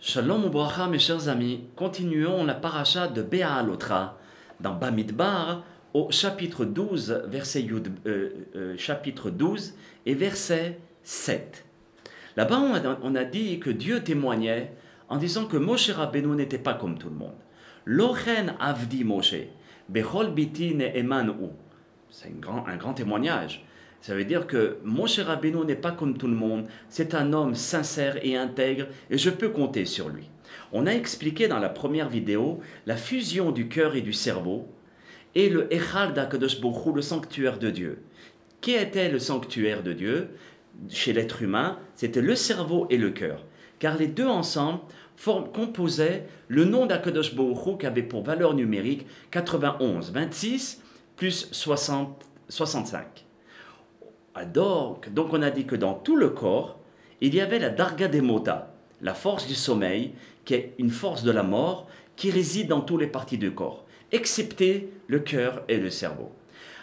Shalom Ubracha, mes chers amis, continuons la paracha de Béa-Alotra dans Bamidbar au chapitre 12, chapitre 12 et verset 7. Là-bas, on a dit que Dieu témoignait en disant que Moshe Rabbeinu n'était pas comme tout le monde. Lochen avdi Moshe, bechol biti ne'eman hu. C'est un grand témoignage. Ça veut dire que Moshe Rabbeinu n'est pas comme tout le monde, c'est un homme sincère et intègre et je peux compter sur lui. On a expliqué dans la première vidéo la fusion du cœur et du cerveau et le Echad d'Akadosh Baruch Hu, le sanctuaire de Dieu. Qui était le sanctuaire de Dieu chez l'être humain? C'était le cerveau et le cœur. Car les deux ensemble composaient le nom d'Akadosh Baruch Hu qui avait pour valeur numérique 91, 26 plus 65. Donc on a dit que dans tout le corps, il y avait la Darga Demota, la force du sommeil, qui est une force de la mort, qui réside dans toutes les parties du corps, excepté le cœur et le cerveau.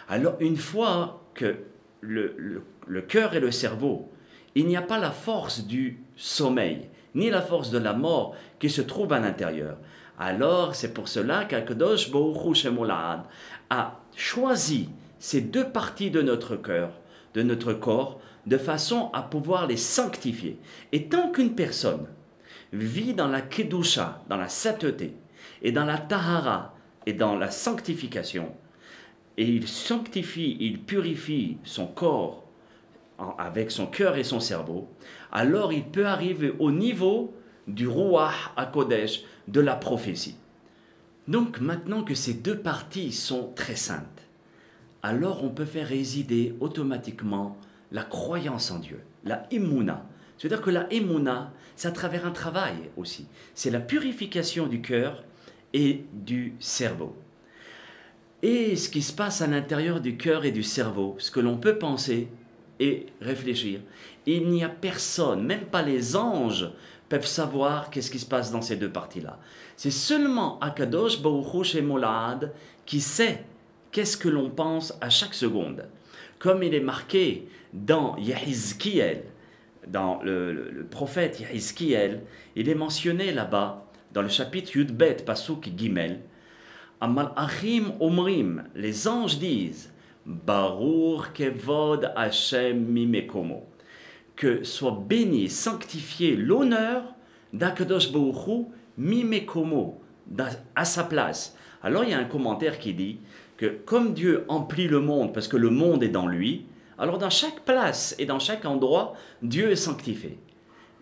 Alors une fois que le cœur et le cerveau, il n'y a pas la force du sommeil, ni la force de la mort qui se trouve à l'intérieur. Alors c'est pour cela qu'Akadosh Baruch Hu Shemo La'ad a choisi ces deux parties de notre cœur, de notre corps, de façon à pouvoir les sanctifier. Et tant qu'une personne vit dans la Kedusha, dans la sainteté, et dans la Tahara, et dans la sanctification, et il sanctifie, il purifie son corps avec son cœur et son cerveau, alors il peut arriver au niveau du Ruach HaKodesh, de la prophétie. Donc maintenant que ces deux parties sont très saintes, alors on peut faire résider automatiquement la croyance en Dieu, la Emouna. C'est-à-dire que la Emouna, c'est à travers un travail aussi. C'est la purification du cœur et du cerveau. Et ce qui se passe à l'intérieur du cœur et du cerveau, ce que l'on peut penser et réfléchir, il n'y a personne, même pas les anges, peuvent savoir qu'est-ce qui se passe dans ces deux parties-là. C'est seulement Akadosh Baruch Hu Shemo La'ad qui sait qu'est-ce que l'on pense à chaque seconde. Comme il est marqué dans Yehizkiel, dans le prophète Yehizkiel, il est mentionné là-bas, dans le chapitre Yudbet, Pasuk Gimel, Amal Achim Omrim, les anges disent, Baruch Kevod Hashem Mimekomo, que soit béni, sanctifié l'honneur d'Akadosh Baruch Hu Mimekomo, à sa place. Alors il y a un commentaire qui dit que comme Dieu emplit le monde, parce que le monde est dans lui, alors dans chaque place et dans chaque endroit, Dieu est sanctifié.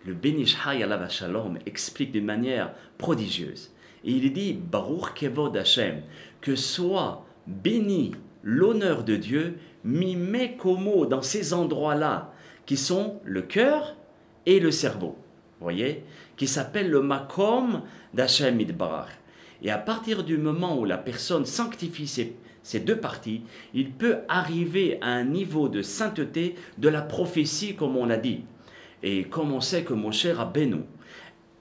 Le Ben Ish Chai Alav Shalom explique d'une manière prodigieuse. Et il dit, Baruch Kevod Hashem, que soit béni l'honneur de Dieu, Mimekomo, dans ces endroits-là, qui sont le cœur et le cerveau. Vous voyez? Qui s'appelle le Makom d'Hashem Idbarach. Et à partir du moment où la personne sanctifie ces deux parties, il peut arriver à un niveau de sainteté de la prophétie, comme on l'a dit. Et comme on sait que Moshe Rabbeinu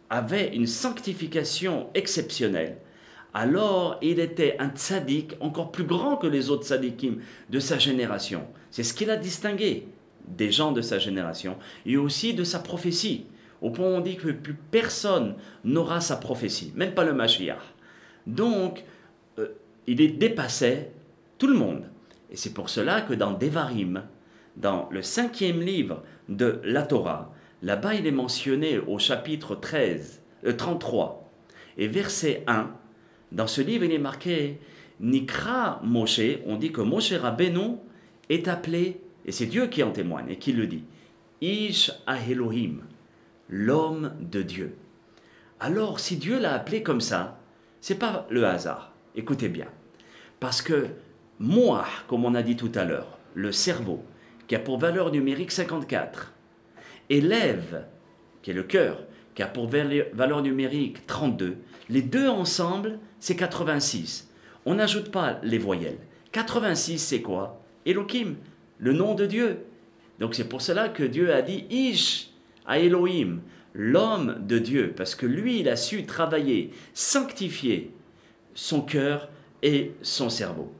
avait une sanctification exceptionnelle, alors il était un tzaddik encore plus grand que les autres tzaddikim de sa génération. C'est ce qu'il a distingué des gens de sa génération et aussi de sa prophétie. Au point où on dit que plus personne n'aura sa prophétie, même pas le Mashiach. Donc, il dépassait tout le monde. Et c'est pour cela que dans Devarim, dans le 5e livre de la Torah, là-bas il est mentionné au chapitre 33 et verset 1, dans ce livre il est marqué Nikra Moshe, on dit que Moshe Rabbeinu est appelé, et c'est Dieu qui en témoigne et qui le dit, Ish Elohim, l'homme de Dieu. Alors si Dieu l'a appelé comme ça, c'est pas le hasard. Écoutez bien. Parce que moi, comme on a dit tout à l'heure, le cerveau, qui a pour valeur numérique 54, et l'Ève, qui est le cœur, qui a pour valeur numérique 32, les deux ensemble, c'est 86. On n'ajoute pas les voyelles. 86, c'est quoi? Elohim, le nom de Dieu. Donc c'est pour cela que Dieu a dit Ish à Elohim, l'homme de Dieu, parce que lui, il a su travailler, sanctifier son cœur et son cerveau.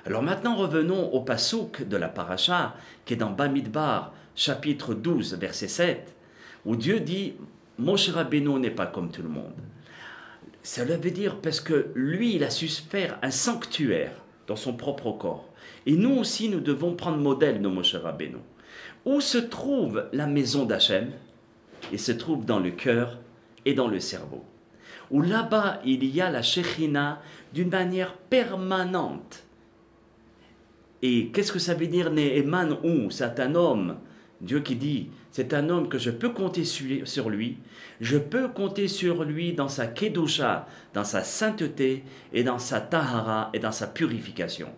Alors maintenant, revenons au pasuk de la paracha, qui est dans Bamidbar, chapitre 12, verset 7, où Dieu dit Moshe Rabbeinu n'est pas comme tout le monde. Cela veut dire parce que lui, il a su faire un sanctuaire dans son propre corps. Et nous aussi, nous devons prendre modèle de Moshe Rabbeinu. Où se trouve la maison d'Hachem? Il se trouve dans le cœur et dans le cerveau. Où là-bas, il y a la Shekhinah d'une manière permanente. Et qu'est-ce que ça veut dire Ne'eman ou? C'est un homme, Dieu qui dit, c'est un homme que je peux compter sur lui, je peux compter sur lui dans sa Kedusha, dans sa sainteté et dans sa Tahara et dans sa purification.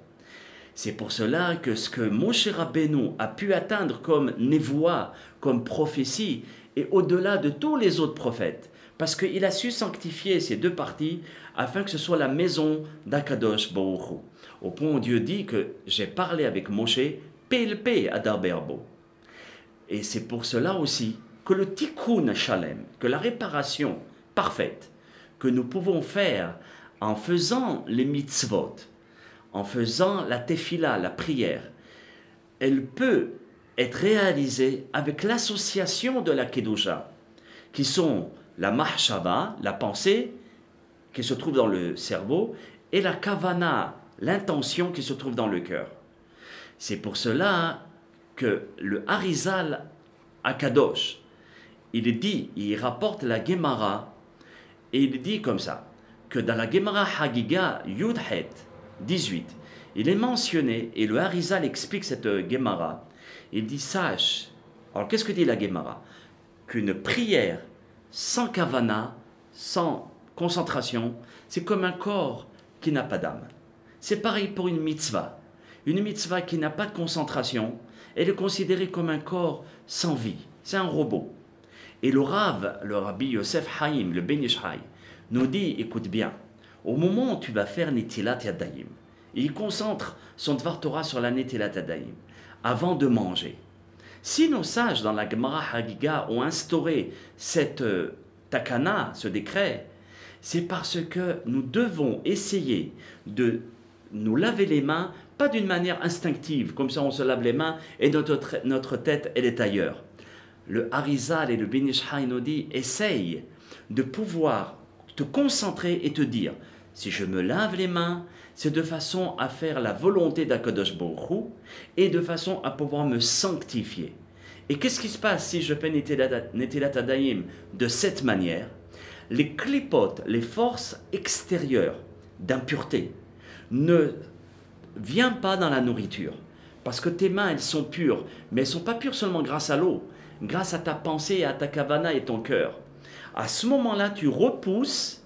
C'est pour cela que ce que Moshe Rabbeinu a pu atteindre comme névoie, comme prophétie, est au-delà de tous les autres prophètes. Parce qu'il a su sanctifier ces deux parties afin que ce soit la maison d'Akadosh Baruch Hu. Au point où Dieu dit que j'ai parlé avec Moshe, PLP Adar Berbo. Et c'est pour cela aussi que le Tikkun Shalem, que la réparation parfaite que nous pouvons faire en faisant les mitzvot, en faisant la tefila, la prière, elle peut être réalisée avec l'association de la Kedusha, qui sont la mahshava, la pensée, qui se trouve dans le cerveau, et la kavana, l'intention qui se trouve dans le cœur. C'est pour cela que le Harizal Akadosh, il rapporte la Gemara, et il dit comme ça, que dans la Gemara Hagiga Yudhet 18, il est mentionné, et le Harizal explique cette Gemara, il dit, sache, alors qu'est-ce que dit la Gemara? Qu'une prière sans kavana, sans concentration, c'est comme un corps qui n'a pas d'âme. C'est pareil pour une mitzvah. Une mitzvah qui n'a pas de concentration, elle est considérée comme un corps sans vie. C'est un robot. Et le Rav, le Rabbi Yosef Haïm, le Ben Ish Hai, nous dit, écoute bien, au moment où tu vas faire Netilat Yadayim, il concentre son Dvar Torah sur la Netilat Yadayim, avant de manger. Si nos sages dans la Gemara Hagiga ont instauré cette takana, ce décret, c'est parce que nous devons essayer de nous laver les mains, pas d'une manière instinctive, comme ça on se lave les mains et notre tête elle est ailleurs. Le Harizal et le Ben Ish Hai nous dit, essaye de pouvoir te concentrer et te dire, si je me lave les mains, c'est de façon à faire la volonté d'Akadosh Baruch Hu et de façon à pouvoir me sanctifier. Et qu'est-ce qui se passe si je fais Netilat Yadayim de cette manière? Les clipotes, les forces extérieures d'impureté ne viennent pas dans la nourriture. Parce que tes mains, elles sont pures, mais elles ne sont pas pures seulement grâce à l'eau, grâce à ta pensée, à ta kavana et ton cœur. À ce moment-là, tu repousses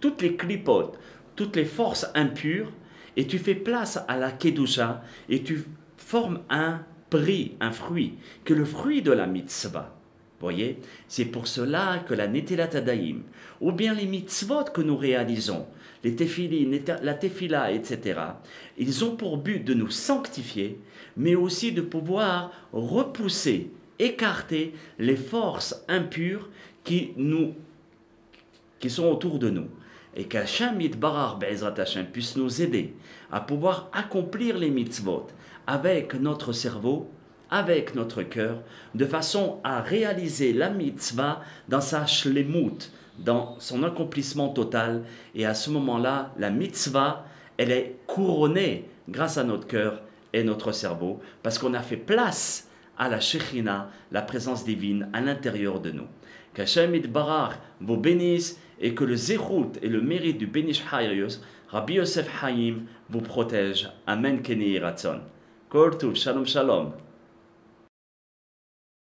toutes les clipotes, toutes les forces impures, et tu fais place à la Kedusha, et tu formes un prix, un fruit, que le fruit de la mitzvah. Voyez, c'est pour cela que la Netilat Yadayim, ou bien les mitzvot que nous réalisons, les tefilin, la tefila, etc., ils ont pour but de nous sanctifier, mais aussi de pouvoir repousser, écarter les forces impures qui sont autour de nous. Et qu'Hachem Yitbarach Be'ezrat Hashem puisse nous aider à pouvoir accomplir les mitzvot avec notre cerveau, avec notre cœur, de façon à réaliser la mitzvah dans sa shlemut, dans son accomplissement total. Et à ce moment-là, la mitzvah, elle est couronnée grâce à notre cœur et notre cerveau, parce qu'on a fait place à la Shekhinah, la présence divine à l'intérieur de nous. Qu'Hachem Yitbarach vous bénisse et que le zérout et le mérite du Ben Ish Hai, Rabbi Yosef Haïm, vous protège. Amen Keni Ratzon. Kol Tuv, Shalom Shalom.